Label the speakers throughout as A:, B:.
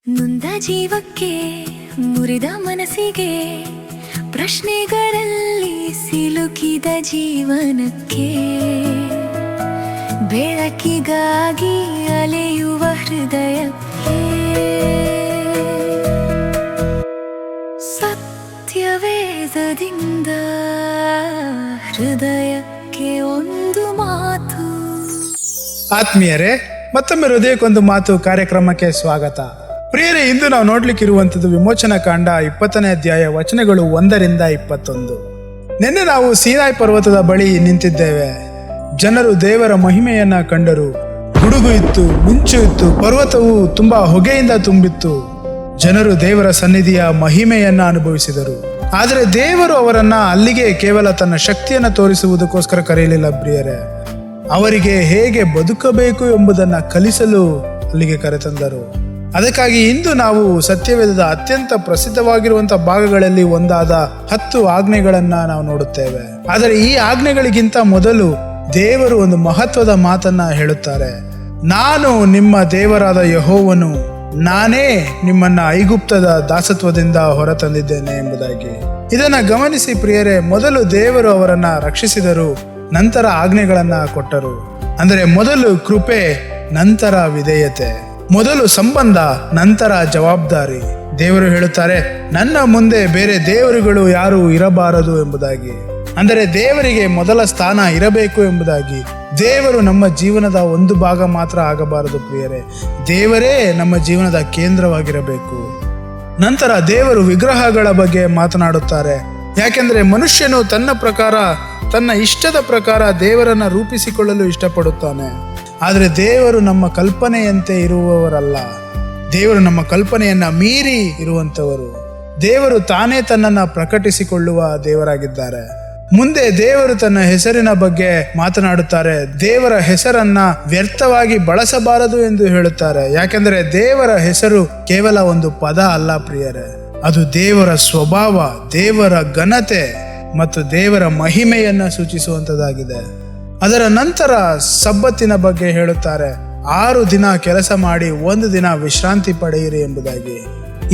A: ನೊಂದ ಜೀವಕ್ಕೆ ಮುರಿದ ಮನಸ್ಸಿಗೆ ಪ್ರಶ್ನೆಗಳಲ್ಲಿ ಸಿಲುಕಿದ ಜೀವನಕ್ಕೆ ಬೆಳಕಿಗಾಗಿ ಅಲೆಯುವ ಹೃದಯಕ್ಕೆ ಸತ್ಯವೇದದಿಂದ ಹೃದಯಕ್ಕೆ ಒಂದು ಮಾತು.
B: ಆತ್ಮೀಯರೇ, ಮತ್ತೊಮ್ಮೆ ಹೃದಯಕ್ಕೊಂದು ಮಾತು ಕಾರ್ಯಕ್ರಮಕ್ಕೆ ಸ್ವಾಗತ. ಪ್ರಿಯರೇ, ಇಂದು ನಾವು ನೋಡ್ಲಿಕ್ಕಿರುವಂಥದ್ದು ವಿಮೋಚನಾ ಕಾಂಡ 20ನೇ ಅಧ್ಯಾಯ ವಚನಗಳು 1-21. ನಿನ್ನೆ ನಾವು ಸೀನಾಯಿ ಪರ್ವತದ ಬಳಿ ನಿಂತಿದ್ದೇವೆ. ಜನರು ದೇವರ ಮಹಿಮೆಯನ್ನ ಕಂಡರು. ಗುಡುಗು ಇತ್ತು, ಮಿಂಚು ಇತ್ತು, ಪರ್ವತವು ತುಂಬಾ ಹೊಗೆಯಿಂದ ತುಂಬಿತ್ತು. ಜನರು ದೇವರ ಸನ್ನಿಧಿಯ ಮಹಿಮೆಯನ್ನ ಅನುಭವಿಸಿದರು. ಆದರೆ ದೇವರು ಅವರನ್ನ ಅಲ್ಲಿಗೆ ಕೇವಲ ತನ್ನ ಶಕ್ತಿಯನ್ನ ತೋರಿಸುವುದಕ್ಕೋಸ್ಕರ ಕರೆಯಲಿಲ್ಲ. ಪ್ರಿಯರೇ, ಅವರಿಗೆ ಹೇಗೆ ಬದುಕಬೇಕು ಎಂಬುದನ್ನು ಕಲಿಸಲು ಅಲ್ಲಿಗೆ ಕರೆತಂದರು. ಅದಕ್ಕಾಗಿ ಇಂದು ನಾವು ಸತ್ಯವೇದದ ಅತ್ಯಂತ ಪ್ರಸಿದ್ಧವಾಗಿರುವಂತಹ ಭಾಗಗಳಲ್ಲಿ ಒಂದಾದ 10 ಆಜ್ಞೆಗಳನ್ನ ನಾವು ನೋಡುತ್ತೇವೆ. ಆದರೆ ಈ ಆಜ್ಞೆಗಳಿಗಿಂತ ಮೊದಲು ದೇವರು ಒಂದು ಮಹತ್ವದ ಮಾತನ್ನ ಹೇಳುತ್ತಾರೆ. ನಾನು ನಿಮ್ಮ ದೇವರಾದ ಯೆಹೋವನು, ನಾನೇ ನಿಮ್ಮನ್ನ ಐಗುಪ್ತದ ದಾಸತ್ವದಿಂದ ಹೊರತಂದಿದ್ದೇನೆ ಎಂಬುದಾಗಿ. ಇದನ್ನ ಗಮನಿಸಿ ಪ್ರಿಯರೇ, ಮೊದಲು ದೇವರು ಅವರನ್ನ ರಕ್ಷಿಸಿದರು, ನಂತರ ಆಜ್ಞೆಗಳನ್ನ ಕೊಟ್ಟರು. ಅಂದರೆ ಮೊದಲು ಕೃಪೆ, ನಂತರ ವಿಧೇಯತೆ. ಮೊದಲು ಸಂಬಂಧ, ನಂತರ ಜವಾಬ್ದಾರಿ. ದೇವರು ಹೇಳುತ್ತಾರೆ, ನನ್ನ ಮುಂದೆ ಬೇರೆ ದೇವರುಗಳು ಯಾರು ಇರಬಾರದು ಎಂಬುದಾಗಿ. ಅಂದರೆ ದೇವರಿಗೆ ಮೊದಲ ಸ್ಥಾನ ಇರಬೇಕು ಎಂಬುದಾಗಿ. ದೇವರು ನಮ್ಮ ಜೀವನದ ಒಂದು ಭಾಗ ಮಾತ್ರ ಆಗಬಾರದು ಪ್ರಿಯರೇ, ದೇವರೇ ನಮ್ಮ ಜೀವನದ ಕೇಂದ್ರವಾಗಿರಬೇಕು. ನಂತರ ದೇವರು ವಿಗ್ರಹಗಳ ಬಗ್ಗೆ ಮಾತನಾಡುತ್ತಾರೆ. ಯಾಕೆಂದ್ರೆ ಮನುಷ್ಯನು ತನ್ನ ಇಷ್ಟದ ಪ್ರಕಾರ ದೇವರನ್ನ ರೂಪಿಸಿಕೊಳ್ಳಲು ಇಷ್ಟಪಡುತ್ತಾನೆ. ಆದರೆ ದೇವರು ನಮ್ಮ ಕಲ್ಪನೆಯಂತೆ ಇರುವವರಲ್ಲ. ದೇವರು ನಮ್ಮ ಕಲ್ಪನೆಯನ್ನ ಮೀರಿ ಇರುವಂತವರು. ದೇವರು ತಾನೇ ತನ್ನನ್ನ ಪ್ರಕಟಿಸಿಕೊಳ್ಳುವ ದೇವರಾಗಿದ್ದಾರೆ. ಮುಂದೆ ದೇವರು ತನ್ನ ಹೆಸರಿನ ಬಗ್ಗೆ ಮಾತನಾಡುತ್ತಾರೆ. ದೇವರ ಹೆಸರನ್ನ ವ್ಯರ್ಥವಾಗಿ ಬಳಸಬಾರದು ಎಂದು ಹೇಳುತ್ತಾರೆ. ಯಾಕೆಂದರೆ ದೇವರ ಹೆಸರು ಕೇವಲ ಒಂದು ಪದ ಅಲ್ಲ ಪ್ರಿಯರೇ, ಅದು ದೇವರ ಸ್ವಭಾವ, ದೇವರ ಘನತೆ ಮತ್ತು ದೇವರ ಮಹಿಮೆಯನ್ನ ಸೂಚಿಸುವಂತದ್ದಾಗಿದೆ. ಅದರ ನಂತರ ಸಬ್ಬತ್ತಿನ ಬಗ್ಗೆ ಹೇಳುತ್ತಾರೆ. 6 ದಿನ ಕೆಲಸ ಮಾಡಿ 1 ದಿನ ವಿಶ್ರಾಂತಿ ಪಡೆಯಿರಿ ಎಂಬುದಾಗಿ.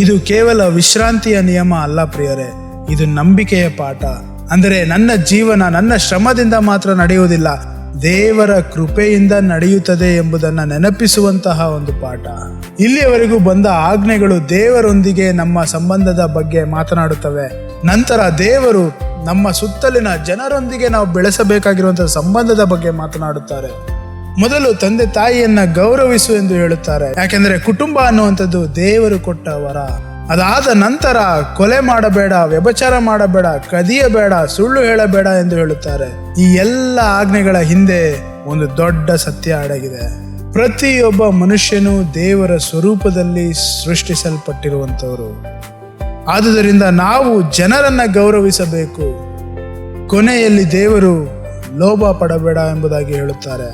B: ಇದು ಕೇವಲ ವಿಶ್ರಾಂತಿಯ ನಿಯಮ ಅಲ್ಲ ಪ್ರಿಯರೇ, ಇದು ನಂಬಿಕೆಯ ಪಾಠ. ಅಂದರೆ ನನ್ನ ಜೀವನ ನನ್ನ ಶ್ರಮದಿಂದ ಮಾತ್ರ ನಡೆಯುವುದಿಲ್ಲ, ದೇವರ ಕೃಪೆಯಿಂದ ನಡೆಯುತ್ತದೆ ಎಂಬುದನ್ನು ನೆನಪಿಸುವಂತಹ ಒಂದು ಪಾಠ. ಇಲ್ಲಿಯವರೆಗೂ ಬಂದ ಆಜ್ಞೆಗಳು ದೇವರೊಂದಿಗೆ ನಮ್ಮ ಸಂಬಂಧದ ಬಗ್ಗೆ ಮಾತನಾಡುತ್ತವೆ. ನಂತರ ದೇವರು ನಮ್ಮ ಸುತ್ತಲಿನ ಜನರೊಂದಿಗೆ ನಾವು ಬೆಳೆಸಬೇಕಾಗಿರುವಂತಹ ಸಂಬಂಧದ ಬಗ್ಗೆ ಮಾತನಾಡುತ್ತಾರೆ. ಮೊದಲು ತಂದೆ ತಾಯಿಯನ್ನ ಗೌರವಿಸು ಎಂದು ಹೇಳುತ್ತಾರೆ. ಯಾಕೆಂದ್ರೆ ಕುಟುಂಬ ಅನ್ನುವಂಥದ್ದು ದೇವರು ಕೊಟ್ಟ ವರ. ಅದಾದ ನಂತರ ಕೊಲೆ ಮಾಡಬೇಡ, ವ್ಯಭಿಚಾರ ಮಾಡಬೇಡ, ಕದಿಯಬೇಡ, ಸುಳ್ಳು ಹೇಳಬೇಡ ಎಂದು ಹೇಳುತ್ತಾರೆ. ಈ ಎಲ್ಲ ಆಜ್ಞೆಗಳ ಹಿಂದೆ ಒಂದು ದೊಡ್ಡ ಸತ್ಯ ಅಡಗಿದೆ. ಪ್ರತಿಯೊಬ್ಬ ಮನುಷ್ಯನು ದೇವರ ಸ್ವರೂಪದಲ್ಲಿ ಸೃಷ್ಟಿಸಲ್ಪಟ್ಟಿರುವಂತವರು. ಆದುದರಿಂದ ನಾವು ಜನರನ್ನ ಗೌರವಿಸಬೇಕು. ಕೊನೆಯಲ್ಲಿ ದೇವರು ಲೋಭ ಪಡಬೇಡ ಎಂಬುದಾಗಿ ಹೇಳುತ್ತಾರೆ.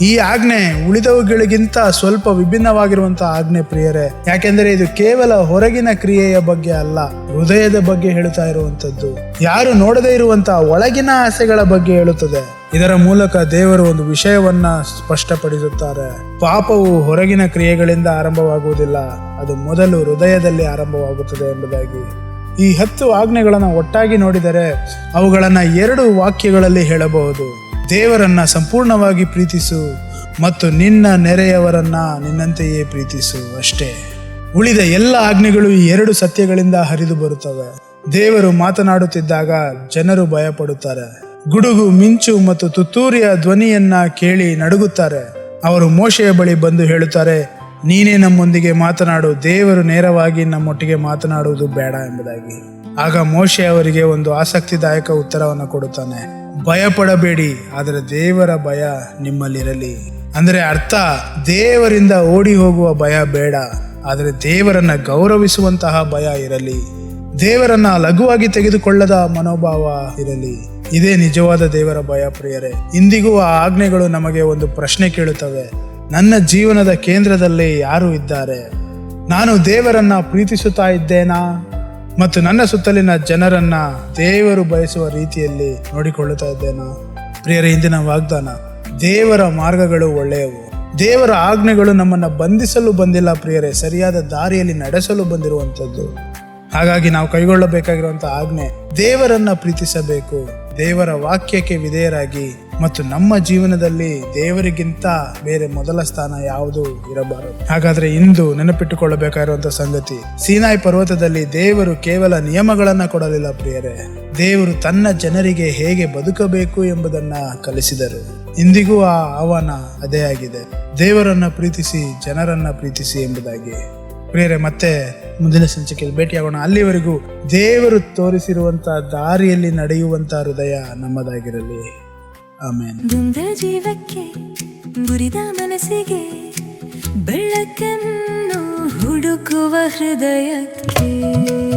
B: ಈ ಆಜ್ಞೆ ಉಳಿದವುಗಳಿಗಿಂತ ಸ್ವಲ್ಪ ವಿಭಿನ್ನವಾಗಿರುವಂತಹ ಆಜ್ಞೆ ಪ್ರಿಯರೇ. ಯಾಕೆಂದರೆ ಇದು ಕೇವಲ ಹೊರಗಿನ ಕ್ರಿಯೆಯ ಬಗ್ಗೆ ಅಲ್ಲ, ಹೃದಯದ ಬಗ್ಗೆ ಹೇಳುತ್ತಾ ಇರುವಂತದ್ದು. ಯಾರು ನೋಡದೇ ಇರುವಂತಹ ಒಳಗಿನ ಆಸೆಗಳ ಬಗ್ಗೆ ಹೇಳುತ್ತದೆ. ಇದರ ಮೂಲಕ ದೇವರು ಒಂದು ವಿಷಯವನ್ನ ಸ್ಪಷ್ಟಪಡಿಸುತ್ತಾರೆ. ಪಾಪವು ಹೊರಗಿನ ಕ್ರಿಯೆಗಳಿಂದ ಆರಂಭವಾಗುವುದಿಲ್ಲ, ಅದು ಮೊದಲು ಹೃದಯದಲ್ಲಿ ಆರಂಭವಾಗುತ್ತದೆ ಎಂಬುದಾಗಿ. ಈ 10 ಆಜ್ಞೆಗಳನ್ನು ಒಟ್ಟಾಗಿ ನೋಡಿದರೆ ಅವುಗಳನ್ನ 2 ವಾಕ್ಯಗಳಲ್ಲಿ ಹೇಳಬಹುದು. ದೇವರನ್ನ ಸಂಪೂರ್ಣವಾಗಿ ಪ್ರೀತಿಸು ಮತ್ತು ನಿನ್ನ ನೆರೆಯವರನ್ನ ನಿನ್ನಂತೆಯೇ ಪ್ರೀತಿಸು, ಅಷ್ಟೇ. ಉಳಿದ ಎಲ್ಲ ಆಜ್ಞೆಗಳು ಈ 2 ಸತ್ಯಗಳಿಂದ ಹರಿದು ಬರುತ್ತವೆ. ದೇವರು ಮಾತನಾಡುತ್ತಿದ್ದಾಗ ಜನರು ಭಯಪಡುತ್ತಾರೆ. ಗುಡುಗು, ಮಿಂಚು ಮತ್ತು ತುತ್ತೂರಿಯ ಧ್ವನಿಯನ್ನ ಕೇಳಿ ನಡುಗುತ್ತಾರೆ. ಅವರು ಮೋಶೆಯ ಬಳಿ ಬಂದು ಹೇಳುತ್ತಾರೆ, ನೀನೇ ನಮ್ಮೊಂದಿಗೆ ಮಾತನಾಡು, ದೇವರು ನೇರವಾಗಿ ನಮ್ಮೊಟ್ಟಿಗೆ ಮಾತನಾಡುವುದು ಬೇಡ ಎಂಬುದಾಗಿ. ಆಗ ಮೋಶೆ ಅವರಿಗೆ ಒಂದು ಆಸಕ್ತಿದಾಯಕ ಉತ್ತರವನ್ನು ಕೊಡುತ್ತಾನೆ. ಭಯಪಡಬೇಡಿ, ಆದರೆ ದೇವರ ಭಯ ನಿಮ್ಮಲ್ಲಿರಲಿ. ಅಂದರೆ ಅರ್ಥ, ದೇವರಿಂದ ಓಡಿ ಹೋಗುವ ಭಯ ಬೇಡ, ಆದರೆ ದೇವರನ್ನ ಗೌರವಿಸುವಂತಹ ಭಯ ಇರಲಿ. ದೇವರನ್ನ ಲಘುವಾಗಿ ತೆಗೆದುಕೊಳ್ಳದ ಮನೋಭಾವ ಇರಲಿ. ಇದೇ ನಿಜವಾದ ದೇವರ ಭಯ ಪ್ರಿಯರೇ. ಇಂದಿಗೂ ಆ ಆಜ್ಞೆಗಳು ನಮಗೆ ಒಂದು ಪ್ರಶ್ನೆ ಕೇಳುತ್ತವೆ. ನನ್ನ ಜೀವನದ ಕೇಂದ್ರದಲ್ಲಿ ಯಾರು ಇದ್ದಾರೆ? ನಾನು ದೇವರನ್ನ ಪ್ರೀತಿಸುತ್ತಾ ಇದ್ದೇನಾ? ಮತ್ತು ನನ್ನ ಸುತ್ತಲಿನ ಜನರನ್ನ ದೇವರು ಬಯಸುವ ರೀತಿಯಲ್ಲಿ ನೋಡಿಕೊಳ್ಳುತ್ತಾ ಇದ್ದೇನಾ? ಪ್ರಿಯರೇ, ಇಂದಿನ ವಾಗ್ದಾನ, ದೇವರ ಮಾರ್ಗಗಳು ಒಳ್ಳೆಯವು, ದೇವರ ಆಜ್ಞೆಗಳು ನಮ್ಮನ್ನು ಬಂಧಿಸಲು ಬಂದಿಲ್ಲ ಪ್ರಿಯರೇ, ಸರಿಯಾದ ದಾರಿಯಲ್ಲಿ ನಡೆಸಲು ಬಂದಿರುವಂಥದ್ದು. ಹಾಗಾಗಿ ನಾವು ಕೈಗೊಳ್ಳಬೇಕಾಗಿರುವಂಥ ಆಜ್ಞೆ ದೇವರನ್ನ ಪ್ರೀತಿಸಬೇಕು, ದೇವರ ವಾಕ್ಯಕ್ಕೆ ವಿಧೇಯರಾಗಿ, ಮತ್ತು ನಮ್ಮ ಜೀವನದಲ್ಲಿ ದೇವರಿಗಿಂತ ಬೇರೆ ಮೊದಲ ಸ್ಥಾನ ಯಾವುದೂ ಇರಬಾರದು. ಹಾಗಾದ್ರೆ ಇಂದು ನೆನಪಿಟ್ಟುಕೊಳ್ಳಬೇಕಾಗಿರುವಂತಹ ಸಂಗತಿ, ಸೀನಾಯಿ ಪರ್ವತದಲ್ಲಿ ದೇವರು ಕೇವಲ ನಿಯಮಗಳನ್ನ ಕೊಡಲಿಲ್ಲ ಪ್ರಿಯರೇ, ದೇವರು ತನ್ನ ಜನರಿಗೆ ಹೇಗೆ ಬದುಕಬೇಕು ಎಂಬುದನ್ನ ಕಲಿಸಿದರು. ಇಂದಿಗೂ ಆ ಆಹ್ವಾನ ಅದೇ ಆಗಿದೆ, ದೇವರನ್ನ ಪ್ರೀತಿಸಿ ಜನರನ್ನ ಪ್ರೀತಿಸಿ ಎಂಬುದಾಗಿ. ಪ್ರಿಯರೇ, ಮತ್ತೆ ಮುಂದಿನ ಸಂಚಿಕೆಯಲ್ಲಿ ಭೇಟಿಯಾಗೋಣ. ಅಲ್ಲಿವರೆಗೂ ದೇವರು ತೋರಿಸಿರುವಂತಹ ದಾರಿಯಲ್ಲಿ ನಡೆಯುವಂತಹ ಹೃದಯ ನಮ್ಮದಾಗಿರಲಿ. ಆಮೇನ್.
A: ನೊಂದ ಜೀವಕ್ಕೆ, ಮುರಿದ ಮನಸ್ಸಿಗೆ ಬೆಳಕನ್ನು ಹುಡುಕುವ ಹೃದಯಕ್ಕೆ